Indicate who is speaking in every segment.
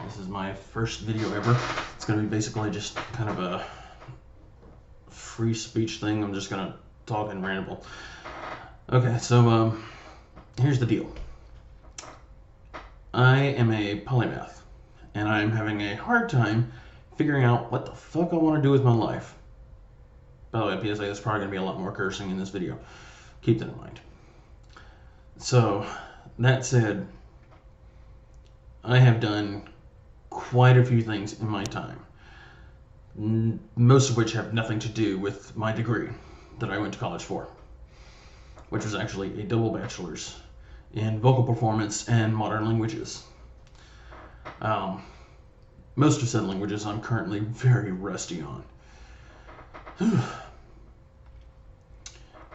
Speaker 1: This is my first video ever. It's going to be basically just kind of a free speech thing. I'm just going to talk and ramble. Okay, so here's the deal. I am a polymath, and I'm having a hard time figuring out what the fuck I want to do with my life. By the way, PSA, there's probably going to be a lot more cursing in this video. Keep that in mind. So, that said, I have done quite a few things in my time, most of which have nothing to do with my degree that I went to college for, which was actually a double bachelor's in vocal performance and modern languages. Most of said languages I'm currently very rusty on.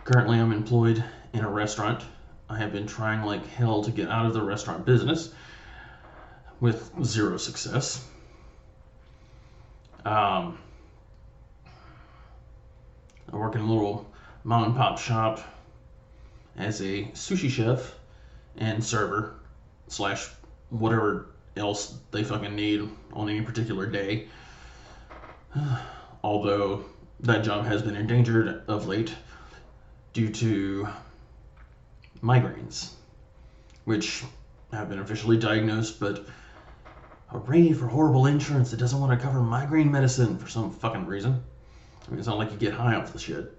Speaker 1: Currently I'm employed in a restaurant. I have been trying like hell to get out of the restaurant business with zero success. I work in a little mom and pop shop as a sushi chef and server slash whatever else they fucking need on any particular day. Although that job has been endangered of late due to migraines, which have been officially diagnosed, but hooray for horrible insurance that doesn't want to cover migraine medicine for some fucking reason. I mean, it's not like you get high off the shit.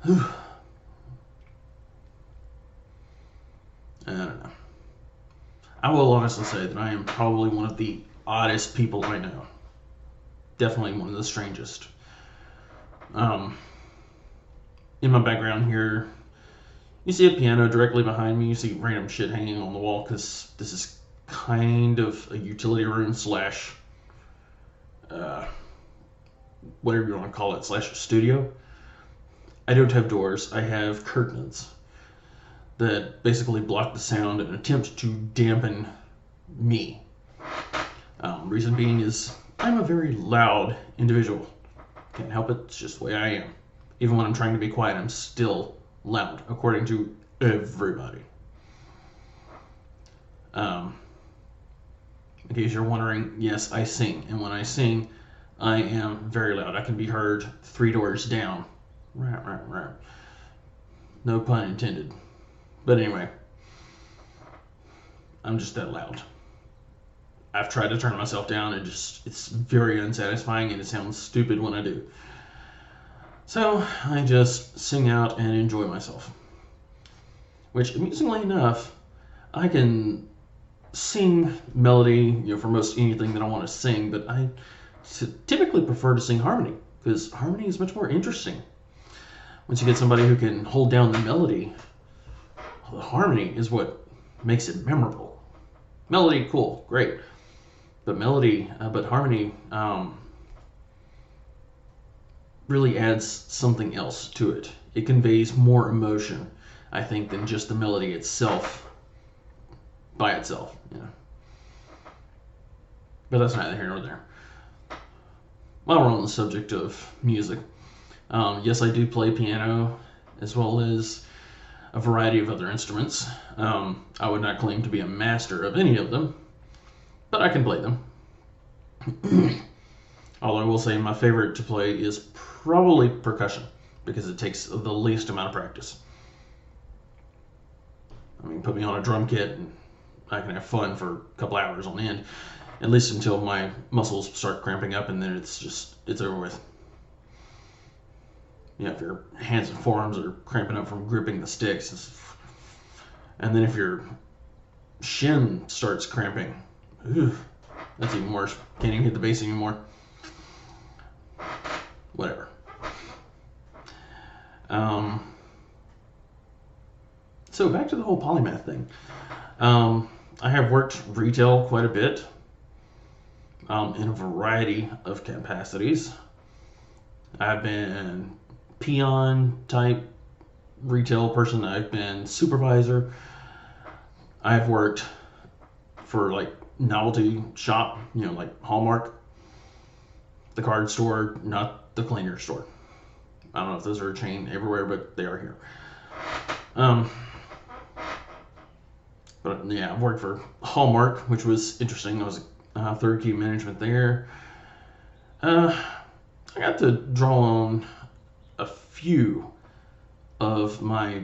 Speaker 1: I don't know. I will honestly say that I am probably one of the oddest people I know. Definitely one of the strangest. In my background here, you see a piano directly behind me. You see random shit hanging on the wall because this is kind of a utility room slash whatever you want to call it, slash studio. I don't have doors. I have curtains that basically block the sound and attempt to dampen me. Reason being is I'm a very loud individual. Can't help it. It's just the way I am. Even when I'm trying to be quiet, I'm still loud, according to everybody. In case you're wondering, yes, I sing. And when I sing, I am very loud. I can be heard 3 doors down. No pun intended. But anyway, I'm just that loud. I've tried to turn myself down and it's very unsatisfying and it sounds stupid when I do. So I just sing out and enjoy myself. Which, amusingly enough, I can sing melody, for most anything that I want to sing, but I typically prefer to sing harmony because harmony is much more interesting. Once you get somebody who can hold down the melody, the harmony is what makes it memorable. Melody, cool, great. But harmony really adds something else to it. It conveys more emotion, I think, than just the melody itself by itself. But that's neither here nor there. While we're on the subject of music, yes, I do play piano as well as a variety of other instruments. I would not claim to be a master of any of them, but I can play them. Although I will say my favorite to play is probably percussion, because it takes the least amount of practice. I mean, put me on a drum kit and I can have fun for a couple hours on end, at least until my muscles start cramping up, and then it's over with. If your hands and forearms are cramping up from gripping the sticks, and then if your shin starts cramping, that's even worse. Can't even hit the bass anymore. Whatever. So back to the whole polymath thing. I have worked retail quite a bit in a variety of capacities. I've been peon type retail person. I've been supervisor. I've worked for like novelty shop, like Hallmark, the card store, not the cleaner store. I don't know if those are a chain everywhere, but they are here. But yeah, I've worked for Hallmark, which was interesting. I was third key management there. I got to draw on a few of my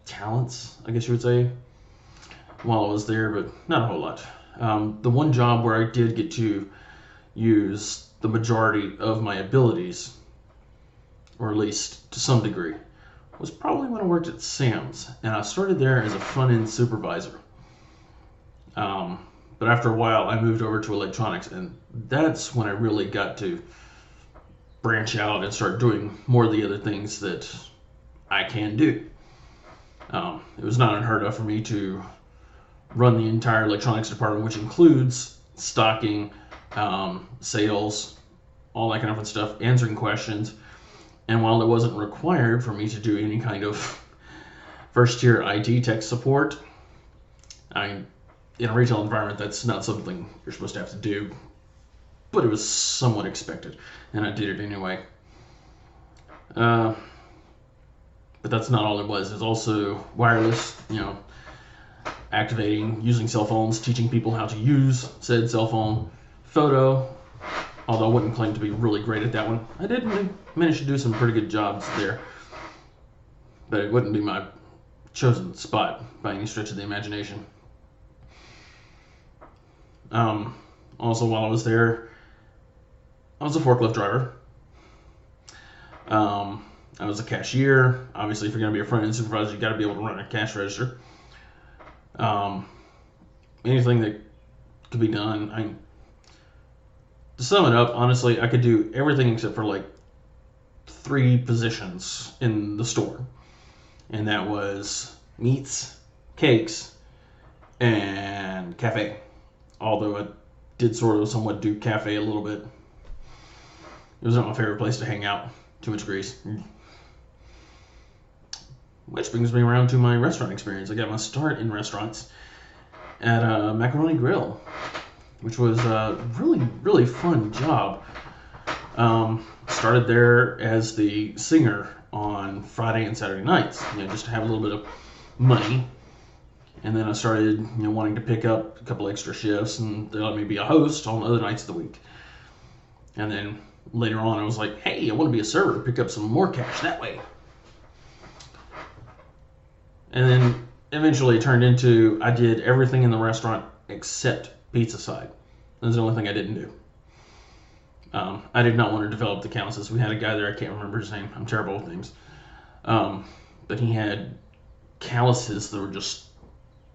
Speaker 1: talents, I guess you would say, while I was there, but not a whole lot. The one job where I did get to use the majority of my abilities, or at least to some degree, was probably when I worked at Sam's, and I started there as a front-end supervisor. But after a while, I moved over to electronics, and that's when I really got to branch out and start doing more of the other things that I can do. It was not unheard of for me to run the entire electronics department, which includes stocking, sales, all that kind of fun stuff, answering questions. And while it wasn't required for me to do any kind of first-tier IT tech support, in a retail environment, that's not something you're supposed to have to do, but it was somewhat expected, and I did it anyway. But that's not all it was. It's also wireless, activating, using cell phones, teaching people how to use said cell phone, photo, although I wouldn't claim to be really great at that one. I did manage to do some pretty good jobs there, but it wouldn't be my chosen spot by any stretch of the imagination. Also, while I was there, I was a forklift driver. I was a cashier. Obviously, if you're going to be a front-end supervisor, you got to be able to run a cash register. Anything that could be done. To sum it up, honestly, I could do everything except for like 3 positions in the store, and that was meats, cakes, and cafe. Although I did sort of somewhat do cafe a little bit. It was not my favorite place to hang out. Too much grease. Which brings me around to my restaurant experience. I got my start in restaurants at Macaroni Grill, which was a really, really fun job. Started there as the singer on Friday and Saturday nights, just to have a little bit of money. And then I started, wanting to pick up a couple extra shifts, and they let me be a host on other nights of the week. And then later on, I was like, hey, I want to be a server, pick up some more cash that way. And then eventually it turned into I did everything in the restaurant except pizza side. That's the only thing I didn't do. I did not want to develop the calluses. We had a guy there, I can't remember his name. I'm terrible with names. But he had calluses that were just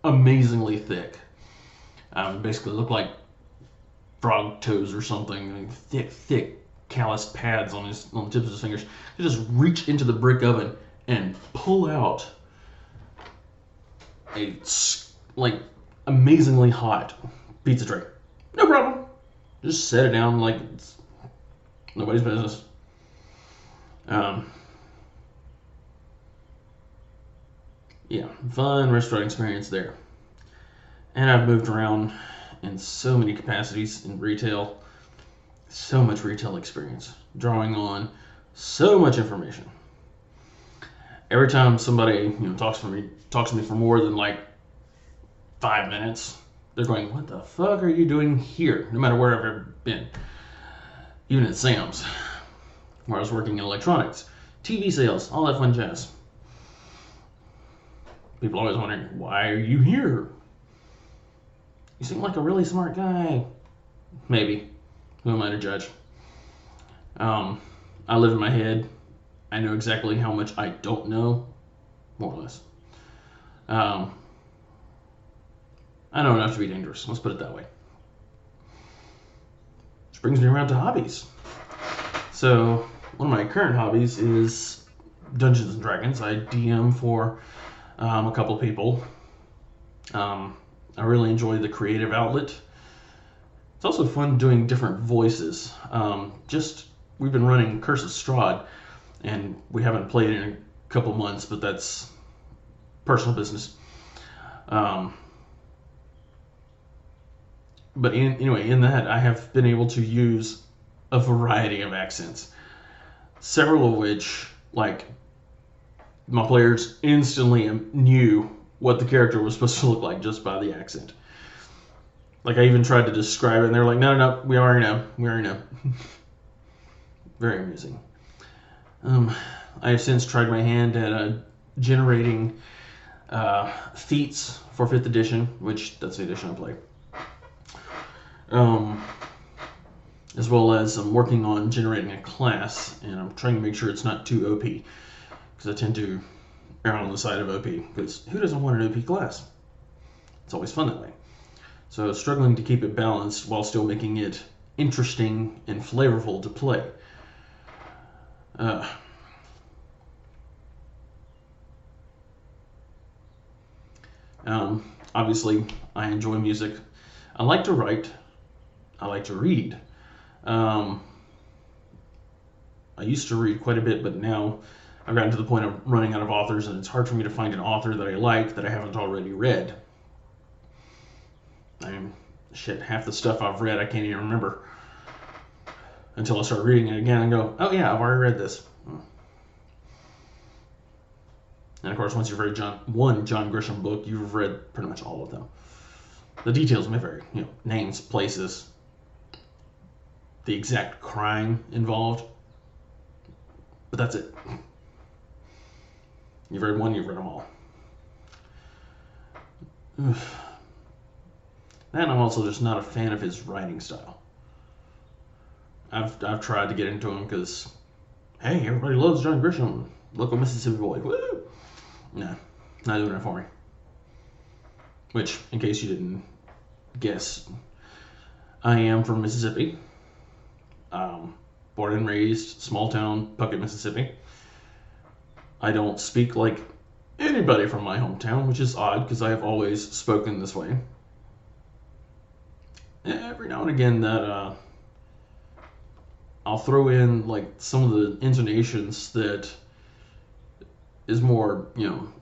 Speaker 1: amazingly thick. Basically looked like frog toes or something. Thick calloused pads on the tips of his fingers. He just reach into the brick oven and pull out a amazingly hot pizza tray. No problem. Just set it down like it's nobody's business. Yeah, fun restaurant experience there. And I've moved around in so many capacities in retail. So much retail experience. Drawing on so much information. Every time somebody talks to me for more than like 5 minutes, they're going, what the fuck are you doing here? No matter where I've ever been. Even at Sam's, where I was working in electronics, TV sales, all that fun jazz. People always wondering, why are you here? You seem like a really smart guy. Maybe. Who am I to judge? I live in my head. I know exactly how much I don't know, more or less. I know enough to be dangerous. Let's put it that way. Which brings me around to hobbies. So, one of my current hobbies is Dungeons & Dragons. I DM for a couple people. I really enjoy the creative outlet. It's also fun doing different voices. We've been running Curse of Strahd, and we haven't played in a couple months, but that's personal business. But in that, I have been able to use a variety of accents. Several of which, like, my players instantly knew what the character was supposed to look like just by the accent. Like, I even tried to describe it, and they were like, no, we already know. Very amusing. I have since tried my hand at generating feats for 5th edition, which that's the edition I play. As well as I'm working on generating a class, and I'm trying to make sure it's not too OP, because I tend to err on the side of OP, because who doesn't want an OP class? It's always fun that way. So struggling to keep it balanced while still making it interesting and flavorful to play. Obviously, I enjoy music. I like to write. I like to read. I used to read quite a bit, but now I've gotten to the point of running out of authors, and it's hard for me to find an author that I like that I haven't already read. Half the stuff I've read I can't even remember until I start reading it again and go, oh yeah, I've already read this. And of course, once you've read one John Grisham book, you've read pretty much all of them. The details may vary, names, places, the exact crime involved, but that's it. You've read one, you've read them all. And I'm also just not a fan of his writing style. I've tried to get into him because, hey, everybody loves John Grisham, local Mississippi boy. Woo! Nah, not doing it for me. Which, in case you didn't guess, I am from Mississippi. Born and raised, small town, Puckett, Mississippi. I don't speak like anybody from my hometown, which is odd because I have always spoken this way. Every now and again that I'll throw in like some of the intonations that is more,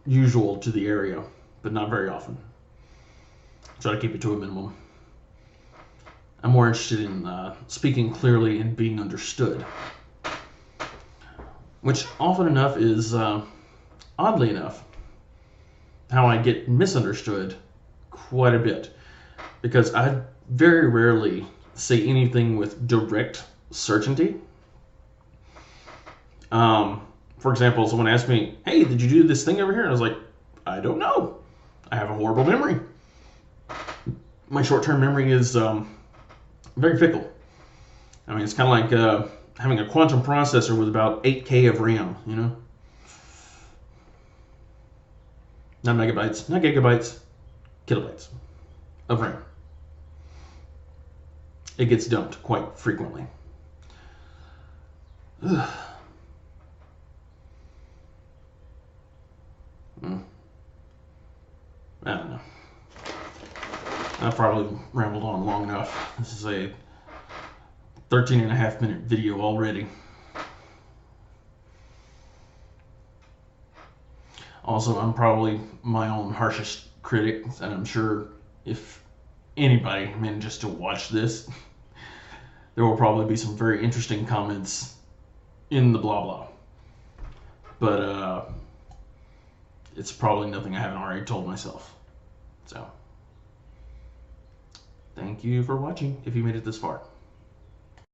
Speaker 1: usual to the area, but not very often. Try to keep it to a minimum. I'm more interested in speaking clearly and being understood, which often enough is, oddly enough, how I get misunderstood quite a bit, because I very rarely say anything with direct certainty. For example, someone asked me, hey, did you do this thing over here? And I was like, I don't know. I have a horrible memory. My short-term memory is very fickle. I mean, it's kind of like having a quantum processor with about 8K of RAM, Not megabytes, not gigabytes, kilobytes of RAM. It gets dumped quite frequently. I don't know. I've probably rambled on long enough. This is a 13.5 minute video already. Also, I'm probably my own harshest critic, and I'm sure if anybody manages to watch this, there will probably be some very interesting comments in the blah blah. But it's probably nothing I haven't already told myself. So, thank you for watching if you made it this far.